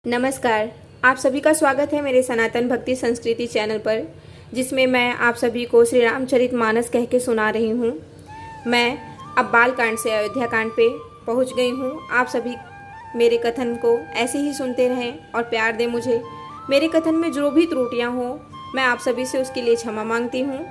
नमस्कार। आप सभी का स्वागत है मेरे सनातन भक्ति संस्कृति चैनल पर, जिसमें मैं आप सभी को श्री रामचरितमानस कह के सुना रही हूँ। मैं अब बालकांड से अयोध्या कांड पे पहुँच गई हूँ। आप सभी मेरे कथन को ऐसे ही सुनते रहें और प्यार दें मुझे। मेरे कथन में जो भी त्रुटियाँ हों, मैं आप सभी से उसके लिए क्षमा मांगती हूँ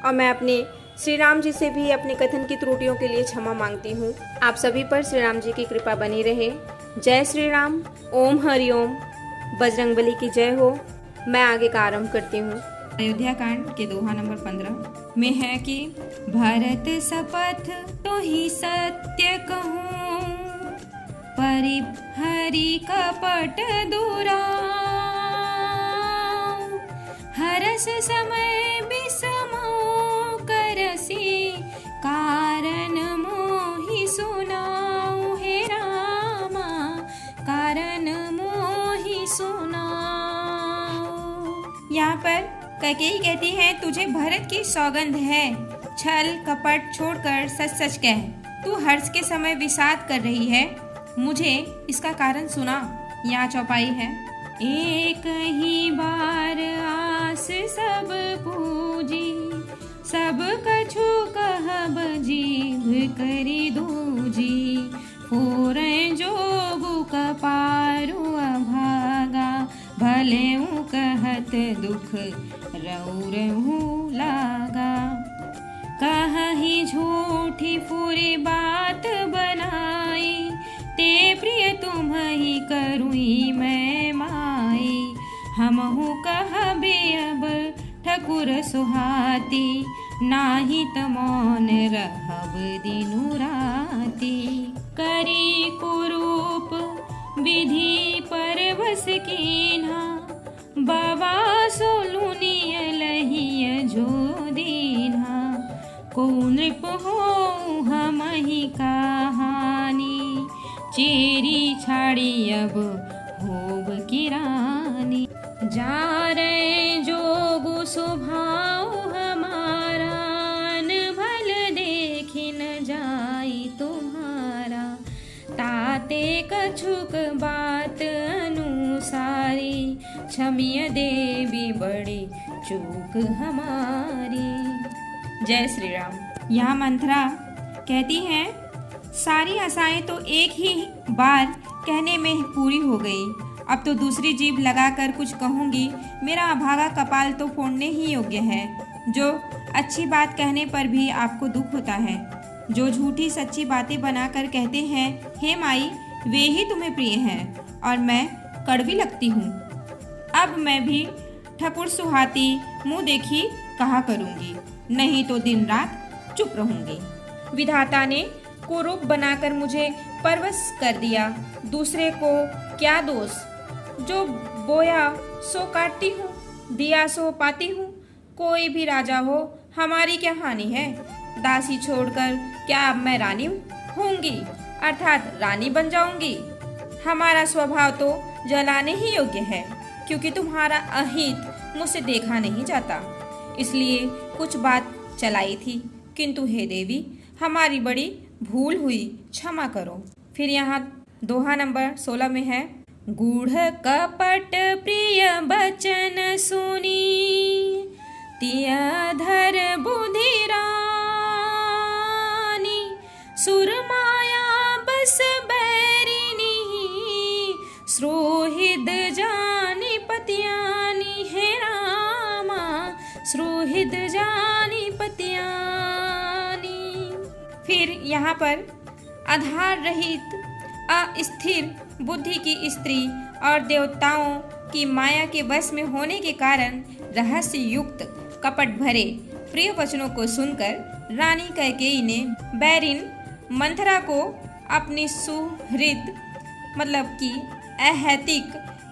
और मैं अपने श्री राम जी से भी अपने कथन की त्रुटियों के लिए क्षमा मांगती हूँ। आप सभी पर श्री राम जी की कृपा बनी रहे। जय श्री राम। ओम हरि ओम। बजरंगबली की जय हो। मैं आगे का आरंभ करती हूँ। अयोध्या कांड के दोहा नंबर 15 में है कि भरत शपथ तो ही सत्य कहूँ, परि हरि कपट दूरा, हरस समय बिसमो करसी, कारण मोहि सुनाऊ हे रामा, कारण मोहि सुनाऊ। यहाँ पर कैकेयी कहती है, तुझे भरत की सौगंध है, छल कपट छोड़कर सच सच कह। तू हर्ष के समय विषाद कर रही है, मुझे इसका कारण सुना। यहाँ चौपाई है, एक ही बार आस सब पूजी, सब कछु कहब जीभ करी दूजी, फोरें जोगु कपारु अभागा, भले कहत दुख रौरहु लागा। कहि झूठी फुरी बात बनाई, ते प्रिय तुम्हि करुई मैं माई। हमहु कहबे अब ठकुर सुहाती, नाही त मौन रहब दिनु राती। करी कुरूप विधि परवश कीन्हा, बाबा सोलुनिय लहिय जो दीन्हा। को नृप हो हमहि कहानी, चेरी छाड़ी अब होब की रानी। जा रे जोगु स्वभाव हमारा, न भल देखी न जाई तुम्हारा। ताते कछुक बात अनुसारी, क्षमिय देवी बड़ी चूक हमारी। जय श्री राम। यहाँ मंथरा कहती है, सारी आशाएं तो एक ही बार कहने में पूरी हो गई, अब तो दूसरी जीभ लगाकर कुछ कहूँगी। मेरा अभागा कपाल तो फोड़ने ही योग्य है। जो अच्छी बात कहने पर भी आपको दुख होता है, जो झूठी सच्ची बातें बनाकर कहते हैं हे माई, वे ही तुम्हें प्रिय हैं और मैं कड़वी लगती हूँ। अब मैं भी ठकुर सुहाती मुँह देखी कहा करूँगी, नहीं तो दिन रात चुप रहूँगी। विधाता ने कुरूप बनाकर मुझे परवश कर दिया, दूसरे को क्या दोष। जो बोया सो काटती हूँ, दिया सो पाती हूँ। कोई भी राजा हो, हमारी क्या हानि है। दासी छोड़कर क्या अब मैं रानी होंगी, अर्थात रानी बन जाऊंगी। हमारा स्वभाव तो जलाने ही योग्य है, क्योंकि तुम्हारा अहित मुझसे देखा नहीं जाता, इसलिए कुछ बात चलाई थी, किंतु हे देवी हमारी बड़ी भूल हुई, क्षमा करो। फिर यहाँ दोहा नंबर 16 में है, गूढ़ कपट प्रिय बचन सुनी, तिया धर बुद्धि रानी। सुरमाया बस बैरिनी, श्रोहिद जानी पतियानी हे रामा, श्रोहिद जानी पतियानी। फिर यहाँ पर आधार रहित अस्थिर बुद्धि की स्त्री और देवताओं की माया के वश में होने के कारण रहस्य युक्त कपट भरे प्रिय वचनों को सुनकर रानी कैकेयी ने बैरिन मंथरा को अपनी सुहृद मतलब कि अहैतिक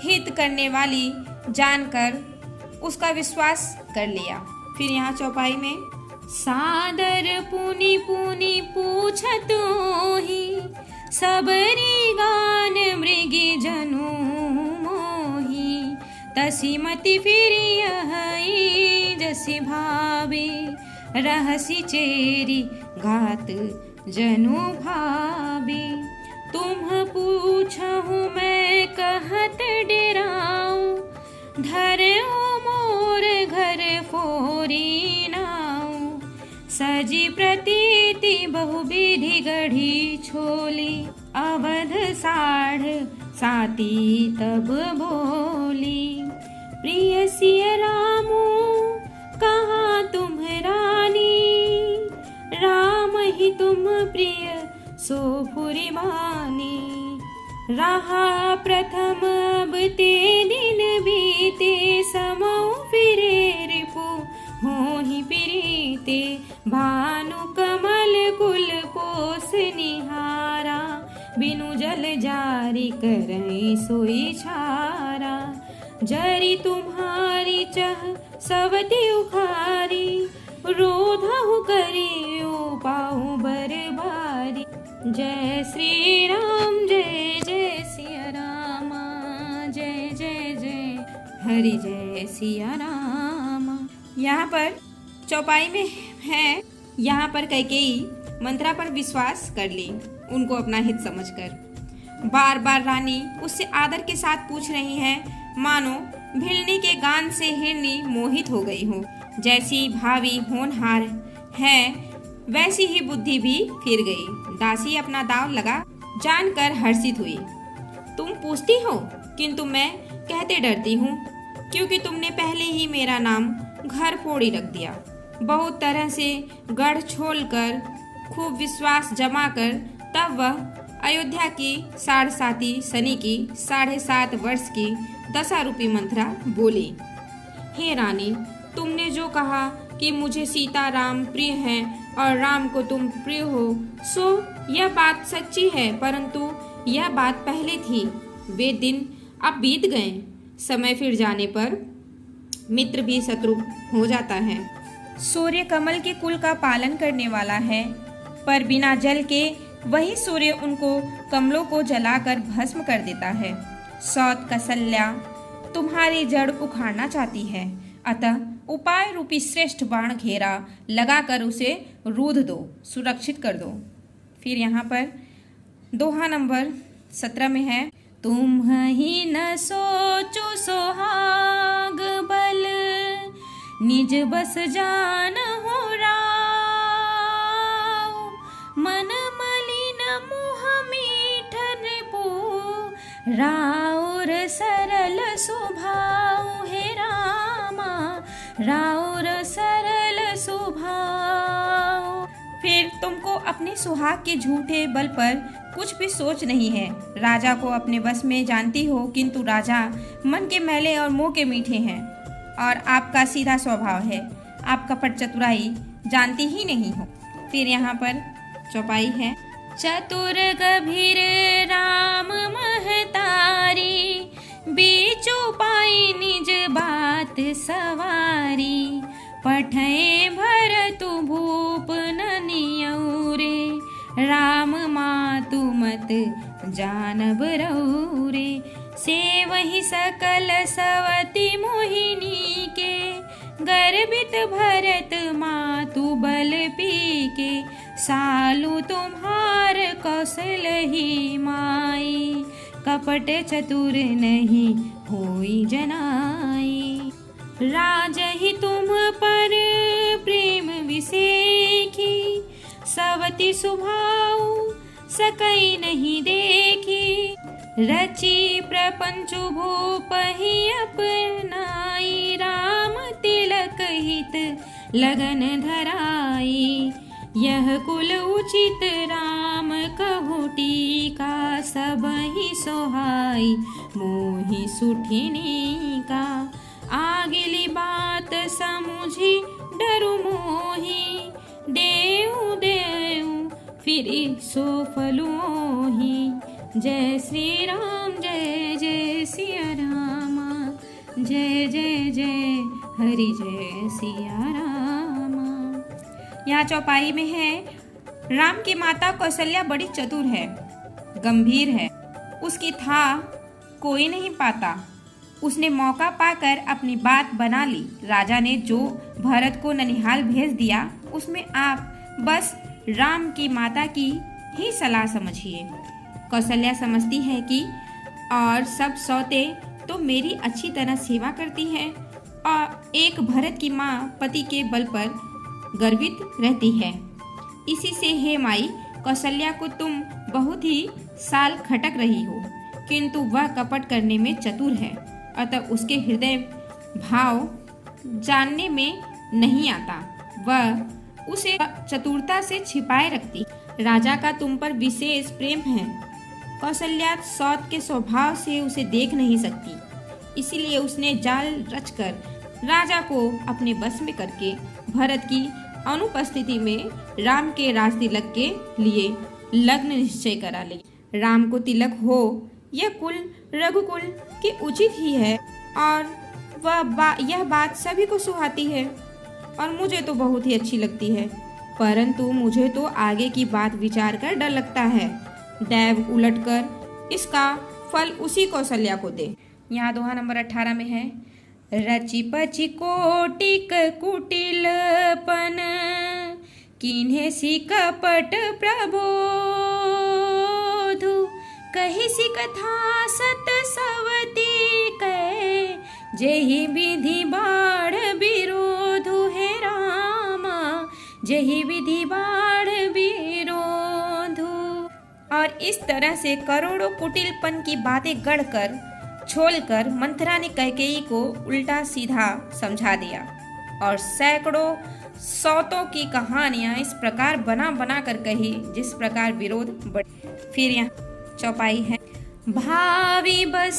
हित करने वाली जानकर उसका विश्वास कर लिया। फिर यहाँ चौपाई में, सादर पुनि पुनि पूछत ही, सबरी गान मृगी जनु मोही। तसी मति फिरिय हई जसी भावे, रहसी चेरी घात जनु भावे। तुम पूछहु मैं कहत डेराऊं, धरऊ मोर घर फोरी नाऊं। सजी प्रतीति बहुविधि गढ़ी छोली, अवध साढ़ साती तब बोली। प्रिय सिय रामू कहाँ तुम रानी, राम ही तुम प्रिय सो पुरी मानी। रहा प्रथम अब ते दिन बीते, समौ फिरे रिपु होहि प्रीते। भानु कमल कुल पोस निहारा, बिनु जल जारी करई सोई छारा। जरी तुम्हारी चह सवती उखारी, रोधहु करियो पाहु बरबारी। जय श्री राम जय जय सिया रामा, जय जय जय हरि जय सिया रामा। यहाँ पर चौपाई में है, यहाँ पर कैकेयी मंत्रा पर विश्वास कर ली, उनको अपना हित समझकर। बार बार रानी उससे आदर के साथ पूछ रही हैं, मानो भिलनी के गान से हिरनी मोहित हो गई हो। जैसी भावी होनहार है वैसी ही बुद्धि भी फिर गई। दासी अपना दाव लगा जानकर हर्षित हुई। तुम पूछती हो किंतु मैं कहते डरती हूँ, क्योंकि तुमने पहले ही मेरा नाम घर फोड़ी रख दिया। बहुत तरह से गढ़ छोल कर खूब विश्वास जमा कर तब वह अयोध्या की 7.5 सनी की 7.5 वर्ष की दशारूपी मंत्रा बोली। हे रानी, तुमने जो कहा कि मुझे सीता राम प्रिय हैं और राम को तुम प्रिय हो, सो यह बात सच्ची है, परंतु यह बात पहले थी। वे दिन अब बीत गए। समय फिर जाने पर मित्र भी शत्रु हो जाता है। सूर्य कमल के कुल का पालन करने वाला है, पर बिना जल के वही सूर्य उनको कमलों को जलाकर भस्म कर देता है। सौत कौसल्या तुम्हारी जड़ उखाड़ना चाहती है, अतः उपाय रूपी श्रेष्ठ बाण घेरा लगाकर उसे रूध दो, सुरक्षित कर दो। फिर यहाँ पर दोहा नंबर 17 में है, तुम ही न सोचो सोहाग बल, निज बस जान हो राव। मन मलिन मुह मीठ रिपु, राउर सरल स्वभाव। हे रामा, राउर सरल स्वभाव। फिर तुमको अपने सुहाग के झूठे बल पर कुछ भी सोच नहीं है। राजा को अपने बस में जानती हो, किंतु राजा मन के मैले और मुंह के मीठे हैं, और आपका सीधा स्वभाव है। आप कपट चतुराई जानती ही नहीं हो। फिर यहाँ पर चौपाई है, चतुर गभीर राम महतारी, बीचो पाई निज बात सवारी। पठे भरतु भूप ननियौरे, राम मातु मत जानब रौरे। से वही सकल सवती मोहिनी के, गर्वित भरत मातु बल पी के। सालु तुम्हार कौशल ही माई, कपट चतुर नहीं होई जनाई। राज ही तुम पर प्रेम विसेखी, सवती सुभाव सकई नहीं देखी। रची प्रपंच भूप ही अपनाई, राम तिलक हित लगन धराई। यह कुल उचित राम कहु टीका, सब ही सोहाई मोहि सुठिनी का। आगिली बात समुझी डरु मोही, देऊ देऊ फिरी सो फलुओही। जय श्री राम जय जय सिया रामा, जय जय जय हरि जय सिया रामा। यहाँ चौपाई में है, राम की माता कौशल्या बड़ी चतुर है, गंभीर है, उसकी था कोई नहीं पाता। उसने मौका पाकर अपनी बात बना ली। राजा ने जो भरत को ननिहाल भेज दिया, उसमें आप बस राम की माता की ही सलाह समझिए। कौशल्या समझती है कि और सब सौते तो मेरी अच्छी तरह सेवा करती हैं और एक भरत की माँ पति के बल पर गर्वित रहती है। इसी से हे माई, कौशल्या को तुम बहुत ही साल खटक रही हो, किंतु वह कपट करने में चतुर है, अतः उसके हृदय भाव जानने में नहीं आता। वह उसे चतुरता से छिपाए रखती। राजा का तुम पर विशेष प्रेम है। कौशल्या सौत के स्वभाव से उसे देख नहीं सकती, इसीलिए उसने जाल रचकर राजा को अपने बस में करके भरत की अनुपस्थिति में राम के राज तिलक के लिए लग्न निश्चय करा ली। राम को तिलक हो यह कुल रघुकुल की उचित ही है और यह बात सभी को सुहाती है और मुझे तो बहुत ही अच्छी लगती है, परंतु मुझे तो आगे की बात विचार कर डर लगता है। दैव उलटकर इसका फल उसी कौशल्या को दे। यहाँ दोहा नंबर 18 में है, रचि पचि कोटिक कुटिलपन किन्हे सी कपट प्रबोधु कही सी कथा सत सवती कै जेहि विधि बाढ़ विरोधु हे रामा जेहि विधि बाढ़ विरोधु। और इस तरह से करोड़ों कुटिलपन की बातें गढ़कर छोलकर मंथरा ने कैकेयी को उल्टा सीधा समझा दिया और सैकड़ों सौतों की कहानियां इस प्रकार बना बना कर कही जिस प्रकार विरोध बढ़े। फिर यहाँ चौपाई है, भावी बस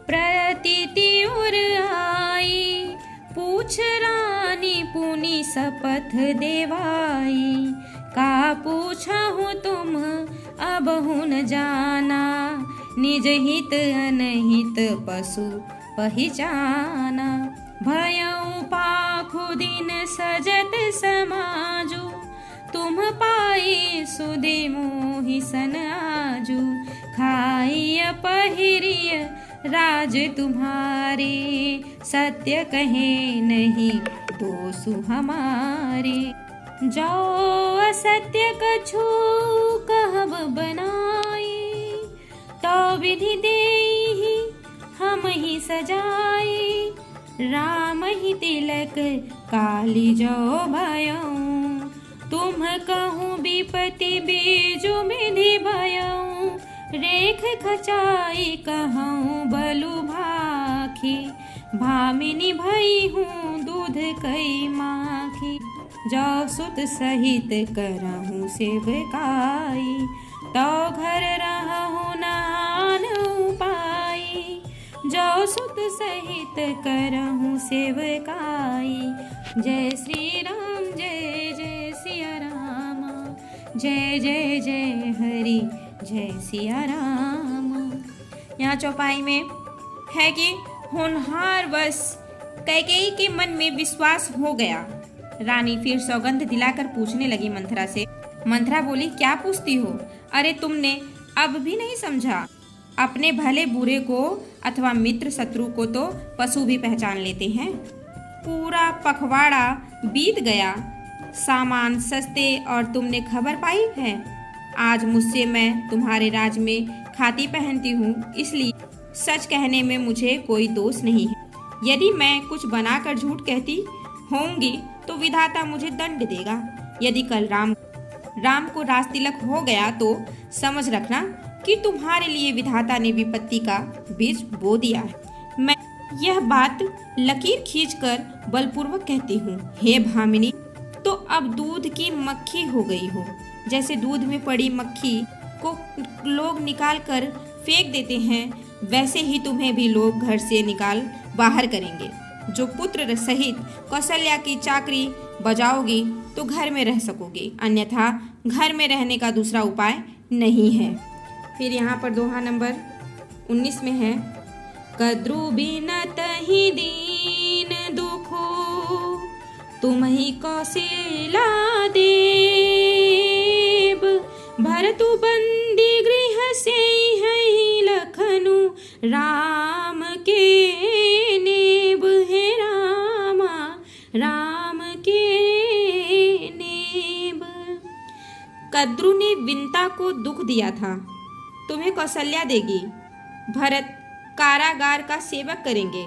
प्रतीति उर आई पूछ रानी पुनि शपथ देवाई का पूछहु तुम अब न जाना निज हित अनहित पशु पहिचाना भयउ पाखु दिन सजत समाजु तुम पाई सुधि मोहि सन आजु खाइय पहिरिय राज तुम्हारे सत्य कहे नहीं दोषु हमारे जाओ असत्य कछु कहब बनाई तो विधि देहि हम ही सजाई राम ही तिलक काली जो भयऊ तुम कहूँ विपति बीजु विधि भयऊ रेख खचाई कहूँ बलु भाखी भामिनी भई हूँ दूध कई माखी जो सुत सहित करहूँ सेवकाई तो घर रहूँ नान उपाई जो सुत सहित करहूँ सेवकाई। जय श्री राम जय जय सिया राम जय जय जय हरि जय सिया राम। यहाँ चौपाई में है कि होनहार वश कैकेयी के मन में विश्वास हो गया। रानी फिर सौगंध दिलाकर पूछने लगी मंथरा से। मंथरा बोली, क्या पूछती हो? अरे तुमने अब भी नहीं समझा? अपने भले बुरे को अथवा मित्र शत्रु को तो पशु भी पहचान लेते हैं। पूरा पखवाड़ा बीत गया, सामान सस्ते और तुमने खबर पाई है। आज मुझसे मैं तुम्हारे राज में खाती पहनती हूँ, इसलिए सच कहने में मुझे कोई दोष नहीं है। यदि मैं कुछ बनाकर झूठ कहती होंगी तो विधाता मुझे दंड देगा। यदि कल राम को राज तिलक हो गया तो समझ रखना कि तुम्हारे लिए विधाता ने विपत्ति का बीज बो दिया है। मैं यह बात लकीर खींचकर बलपूर्वक कहती हूँ। हे भामिनी, तो अब दूध की मक्खी हो गई हो। जैसे दूध में पड़ी मक्खी को लोग निकाल कर फेंक देते हैं, वैसे ही तुम्हें भी लोग घर से निकाल बाहर करेंगे। जो पुत्र सहित कौशल्या की चाकरी बजाओगी तो घर में रह सकोगे, अन्यथा घर में रहने का दूसरा उपाय नहीं है। फिर यहाँ पर दोहा नंबर 19 में है, कद्रु बिनत ही दीन दुखो तुम ही कौशल्या देव भरतु बंदी गृह से है लखनु राम के नेब है रामा राम के नेब। कद्रु ने विंता को दुख दिया था तुम्हें कौशल्या देगी। भरत कारागार का सेवक करेंगे,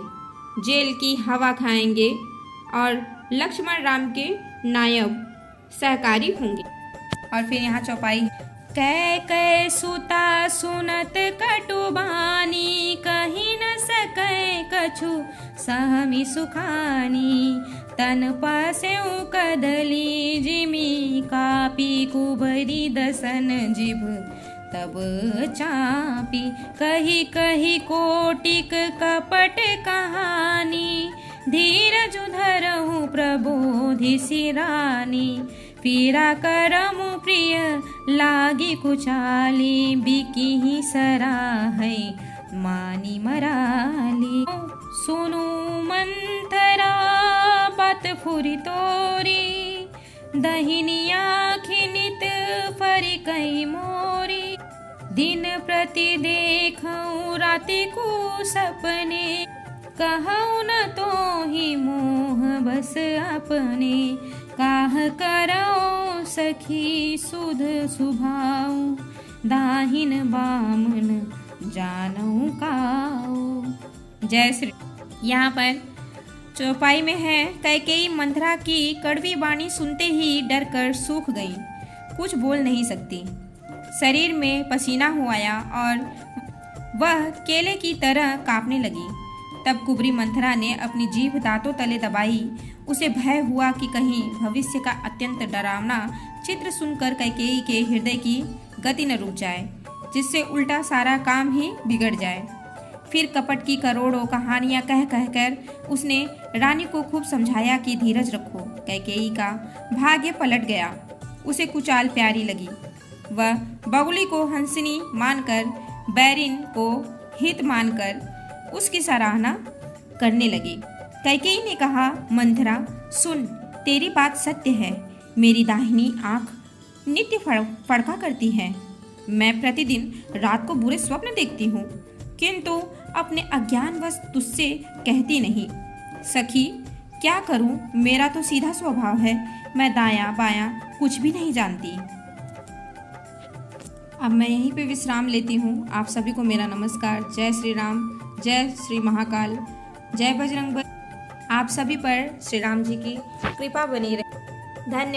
जेल की हवा खाएंगे और लक्ष्मण राम के नायब सहकारी होंगे। और फिर यहाँ चौपाई। कै सुता सुनत कटुबानी, कहीं न सकै कछु सहमी सुखानी। तन पस्यौ कदली जिमी, कापी कुबरी दसन जिभ तब चापी। कही कही कोटिक कपट कहानी, धीरज धरहु प्रबोधि सिरानी। पीरा करमु प्रिय लागी कुचाली, बिकिहि सराहै मानी मराली। सुनु मंथरा पत फुरी तोरी, दहिनी आँखि नित फरी कई मोरी। दिन प्रति देखऊँ राति को सपने, कहूँ न तो ही मोह बस अपने। काह करो सखी सुध सुभाऊ, दाहिन बामन जानऊ काऊ। जय श्री। यहाँ पर चौपाई में है, कैकेयी मंथरा की कड़वी वाणी सुनते ही डर कर सूख गई, कुछ बोल नहीं सकती। शरीर में पसीना हो आया और वह केले की तरह कांपने लगी। तब कुबरी मंथरा ने अपनी जीभ दांतों तले दबाई। उसे भय हुआ कि कहीं भविष्य का अत्यंत डरावना चित्र सुनकर कैकेयी के हृदय की गति न रुक जाए, जिससे उल्टा सारा काम ही बिगड़ जाए। फिर कपट की करोड़ों कहानियां कह कहकर उसने रानी को खूब समझाया कि धीरज रखो। कैकेयी का भाग्य पलट गया, उसे कुचाल प्यारी लगी। वह बगुली को हंसनी मानकर, बैरिन को हित मानकर उसकी सराहना करने लगी। कैकेयी ने कहा, मंथरा सुन, तेरी बात सत्य है। मेरी दाहिनी आंख नित्य फड़का करती है। मैं प्रतिदिन रात को बुरे स्वप्न देखती हूँ, किंतु अपने अज्ञानवश तुझसे कहती नहीं। सखी क्या करूँ, मेरा तो सीधा स्वभाव है, मैं दायां बायां कुछ भी नहीं जानती। अब मैं यहीं पे विश्राम लेती हूँ। आप सभी को मेरा नमस्कार। जय श्री राम, जय श्री महाकाल, जय बजरंगबली। आप सभी पर श्री राम जी की कृपा बनी रहे। धन्यवाद।